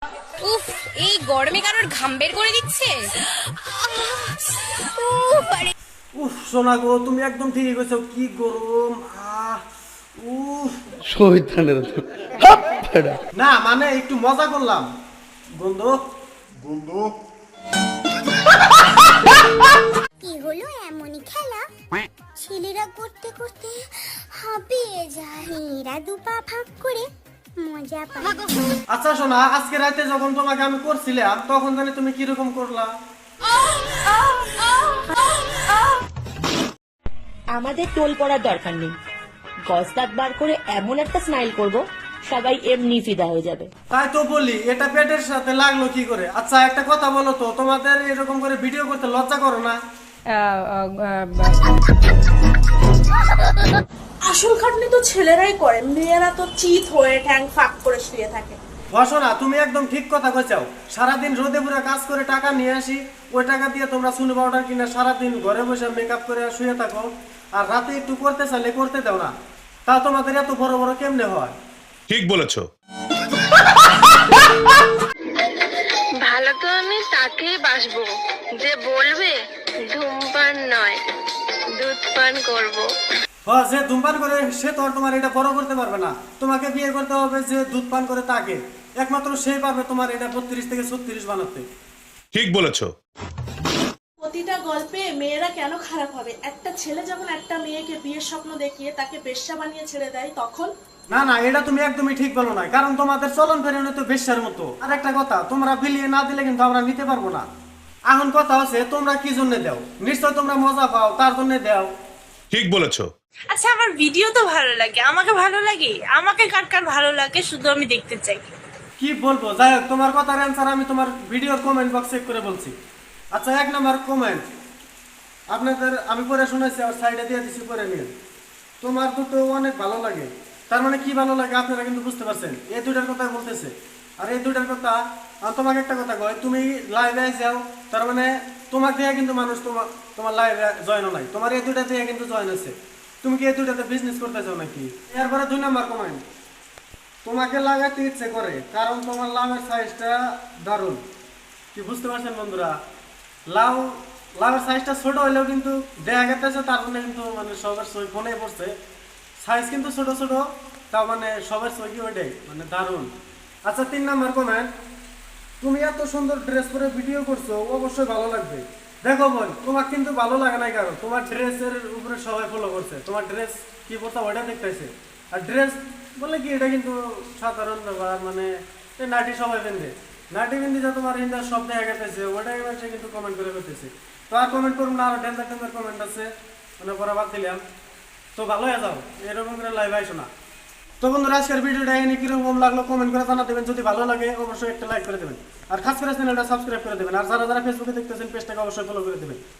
উফ, এই গরমে কারোর ঘাম বের করে দিচ্ছে। উফ সোনা গো, তুমি একদম ঠিকই কইছো, কি গরম। উফ শহীদানের না মানে একটু মজা করলাম। গন্ধ গন্ধ কি হলো এমনই খেলা, ছেলেরা করতে করতে হাঁপিয়ে যায়, মেয়েরা দুপা ভাগ করে মজা পায়। আচ্ছা সোনা, আজকে রাতে যখন তোমাকে আমি করছিলাম তখন জানি তুমি কিরকম করলা? আমাদের টোল পড়ার দরকার নেই, গজ দাঁত বার করে এমন একটা স্মাইল করব সবাই এমনি ফিদা হয়ে যাবে। তাই তো বলি, এটা পেটের সাথে লাগলো কি করে? আচ্ছা একটা কথা বলো তো, তোমাদের এরকম করে ভিডিও করতে লজ্জা করো না? আসল খাটনি তো ছেলেরাই করে, মেয়েরা তো চিত হয়ে ঠ্যাং ফাঁক করে শুয়ে থাকে। বসো না, তুমি একদম ঠিক কথা কইছাও। সারাদিন রোদে পুরো কাজ করে টাকা নিয়ে আসি, ওই টাকা দিয়ে তোমরা সুনি পাউডার কিনে সারাদিন ঘরে বসে মেকআপ করে শুয়ে থাকো, আর রাতে একটু করতে চাইলে করতে দাও না। তা তোমাদের এত বড় বড় কেমনে হয়? ঠিক বলেছো। ভালো তো আমি তাকেই বাসবো যে বলবে ধূমপান নয় দুধ পান করবো। হ্যাঁ, যে ধূমপান করে সে তো আর তোমার এটা বড় করতে পারবে না। তোমাকে বিয়ে করতে হবে যে দুধ পান করে তাকে, একমাত্র সেই পারবে তোমার এটা 32 থেকে 36 বানাতে। ঠিক বলেছো। প্রতিটা গল্পে মেয়েরা কেন খারাপ হবে? একটা ছেলে যখন একটা মেয়েকে বিয়ের স্বপ্ন দেখিয়ে তাকে বেশ্যা বানিয়ে ছেড়ে দেয় তখন? না না, এটা তুমি একদমই ঠিক বলো না, কারণ তোমাদের চলন ফেরন তো বেশ্যার মতো। আর একটা কথা, তোমরা বিলিয়ে না দিলে কিন্তু আমরা নিতে পারবো না। এখন কথা হচ্ছে তোমরা কি জন্য দাও? নিশ্চয় তোমরা মজা পাও, তার জন্য দাও। ঠিক বলেছো। আচ্ছা, আমার ভিডিও তো ভালো লাগে, আমাকে ভালো লাগে, আমাকে কার কার ভালো লাগে শুধু আমি দেখতে চাই। কি বলবো, যাই হোক, তোমার কথার অ্যান্সার আমি তোমার ভিডিওর কমেন্ট বক্স চেক করে বলছি। আচ্ছা, 1 নম্বর কমেন্ট আপনাদের আমি পড়ে শুনেছি, আর সাইডে দিয়ে দিচ্ছি, পড়ে নিন। তোমার দুটো অনেক ভালো লাগে, তার মানে কি ভালো লাগে আপনারা কিন্তু বুঝতে পারছেন। এই দুইটার কথা বলতেছে, আর এই দুইটার কথা। আর তোমাকে একটা কথা কয়, তুমি লাইভে যাও, তার মানে তোমাকে দিয়ে কিন্তু মানুষ তোমার লাইভে জয়েন নাই, তোমার এই দুইটা দিয়ে কিন্তু জয়েন আছে। তুমি কি এই দুইটাতে বিজনেস করতে চাও নাকি? এরপরে 2 নম্বর কমেন্ট, তোমাকে লাগাতে ইচ্ছে করে কারণ তোমার লাভের সাইজটা দারুণ। কি বুঝতে পারছেন বন্ধুরা? লাভের সাইজটা ছোট হইলেও কিন্তু দেখা গেছে, তার জন্য কিন্তু মানে সবার ছবি ফোনে পড়ছে, সাইজ কিন্তু ছোট ছোট, তাও মানে সবার ছবি ওইটাই মানে দারুণ। আচ্ছা, 3 নম্বর কমেন্ট, তুমি এত সুন্দর ড্রেস পরে ভিডিও করছো, অবশ্যই ভালো লাগবে। দেখো বোন, তোমার কিন্তু ভালো লাগে নাই, কারণ তোমার ড্রেসের উপরে সবাই ফলো করছে, তোমার ড্রেস কি পড়তা ওইটা দেখতেছে। আর ড্রেস বলে কি, এটা কিন্তু সাধারণ ব্যাপার, মানে নাটি সবাই পেন্দে, নাটি পেন্দি যা তোমার ইন্দার সব দেখা গেছে, ওটাই সে কিন্তু কমেন্ট করে করতেছে। তো আর কমেন্ট করুন না, আরো ডেঞ্জার কমেন্ট আছে, মানে পরে বাদ দিলাম। তো ভালো হয়ে যাও, এরকম করে লাইভ আইসো না। তো বন্ধুরা, আজকের ভিডিওটা এখানে কিরকম লাগলো কমেন্ট করে জানা দেবেন। যদি ভালো লাগে অবশ্যই একটা লাইক করে দেবেন, আর খাস করে চ্যানেলটা সাবস্ক্রাইব করে দেবেন, আর যারা যারা ফেসবুকে দেখতেছেন পেজটাকে অবশ্যই ফলো করে দেবেন।